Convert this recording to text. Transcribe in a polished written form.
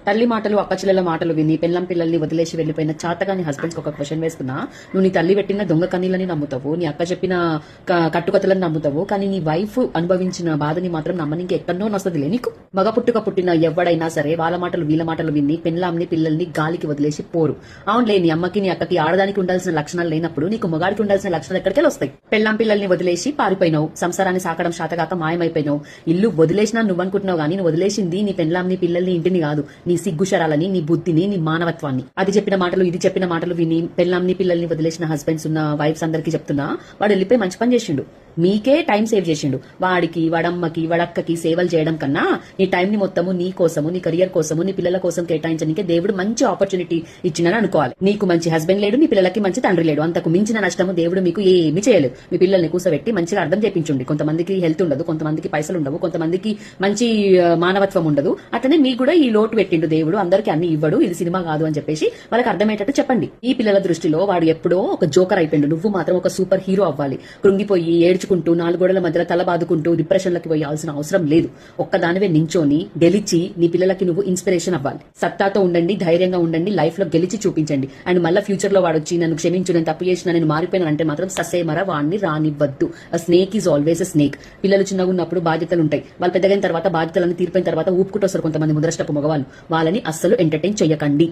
తల్లి మాటలు అక్కచెల్లెల మాటలు విని పెళ్ళం పిల్లల్ని వదిలేసి వెళ్లిపోయిన చాతగాని హస్బెండ్స్ ఒక క్వశ్చన్ వేస్తున్నా. నువ్వు నీ తల్లి పెట్టిన దొంగ కన్నీళ్ళని నమ్ముతావు, నీ అక్క చెప్పిన కట్టుకథలను నమ్ముతావు, కానీ నీ వైఫ్ అనుభవించిన బాధని మాత్రం నమ్మనికి ఎక్కడో నొస్తదిలే నీకు. మగ పుట్టున ఎవడైనా సరే వాళ్ళ మాటలు వీళ్ళ మాటలు విని పెళ్ళాంని పిల్లల్ని గాలికి వదిలేసి పోరు. అవునులే, నీ అమ్మకి నీ అక్కకి ఆడదానికి ఉండాల్సిన లక్షణాలు లేనప్పుడు నీకు మగాడికి ఉండాల్సిన లక్షణాలు ఎక్కడికి వస్తాయి. పెళ్ళాం పిల్లల్ని వదిలేసి పారిపోయినావు, సంసారాన్ని సాకడం శాతగాక మాయమైపోయినావు. ఇల్లు వదిలేసినా నువ్వు అనుకుంటున్నావు గానీ నువ్వు వదిలేసింది నీ పెళ్ళాంని పిల్లల్ని ఇంటిని కాదు, నీ సిగ్గుశరాలని, నీ బుద్ధిని, నీ మానవత్వాన్ని. అది చెప్పిన మాటలు ఇది చెప్పిన మాటలు విని పెళ్ళాంని పిల్లల్ని వదిలేసిన హస్బెండ్స్ ఉన్న వైఫ్స్ అందరికీ చెప్తున్నా, వాడు వెళ్ళిపోయి మంచి పని చేసిండు. మీకే టైం సేవ్ చేసిండు. వాడికి వాడమ్మకి వాడక్కకి సేవలు చేయడం కన్నా నీ టైం ని మొత్తము నీ కోసము, నీ కెరియర్ కోసము, నీ పిల్లల కోసం కేటాయించడానికి దేవుడు మంచి ఆపర్చునిటీ ఇచ్చిందని అనుకోవాలి. నీకు మంచి హస్బెండ్ లేడు, నీ పిల్లలకి మంచి తండ్రి లేడు, అంతకు మించిన నష్టము దేవుడు మీకు ఏమీ చేయలేదు. మీ పిల్లల్ని కూసబెట్టి మంచిగా అర్థం చేయించండి. కొంతమందికి హెల్త్ ఉండదు, కొంతమందికి పైసలు ఉండవు, కొంతమందికి మంచి మానవత్వం ఉండదు. అతనే మీకు కూడా ఈ లోటు పెట్టిండు దేవుడు. అందరికి అన్ని ఇవ్వడు, ఇది సినిమా కాదు అని చెప్పేసి వాళ్ళకి అర్థమయ్యేటట్టు చెప్పండి. ఈ పిల్లల దృష్టిలో వాడు ఎప్పుడో ఒక జోకర్ అయిపోయిండు, నువ్వు మాత్రం ఒక సూపర్ హీరో అవ్వాలి. కృంగిపోయి ఏడ్చుకుంటూ నాలుగు గోడల మధ్యలో తల బాదుకుంటూ డిప్రెషన్లకి పోయాల్సిన అవసరం లేదు. ఒక్కదానివే నించోని గెలిచి నీ పిల్లలకి నువ్వు ఇన్స్పిరేషన్ అవ్వాలి. సత్తాతో ఉండండి, ధైర్యంగా ఉండండి, లైఫ్ లో గెలిచి చూపించండి. అండ్ మళ్ళీ ఫ్యూచర్ లో వాడు వచ్చి నన్ను క్షమించు, నేను తప్పు చేసిన, నేను మారిపోయినా అంటే మాత్రం ససేమర వాడిని రానివ్వద్దు. Snake is always a snake. పిల్లలు చిన్నగా ఉన్నప్పుడు బాధ్యతలు ఉంటాయి, వాళ్ళు పెద్దగైన తర్వాత బాధ్యతలను తీర్పిన తర్వాత ఊపుకుంటూ వస్తారు కొంతమంది ముద్రష్టపు మగవాళ్ళు. వాళ్ళని అస్సలు ఎంటర్టైన్ చెయ్యకండి.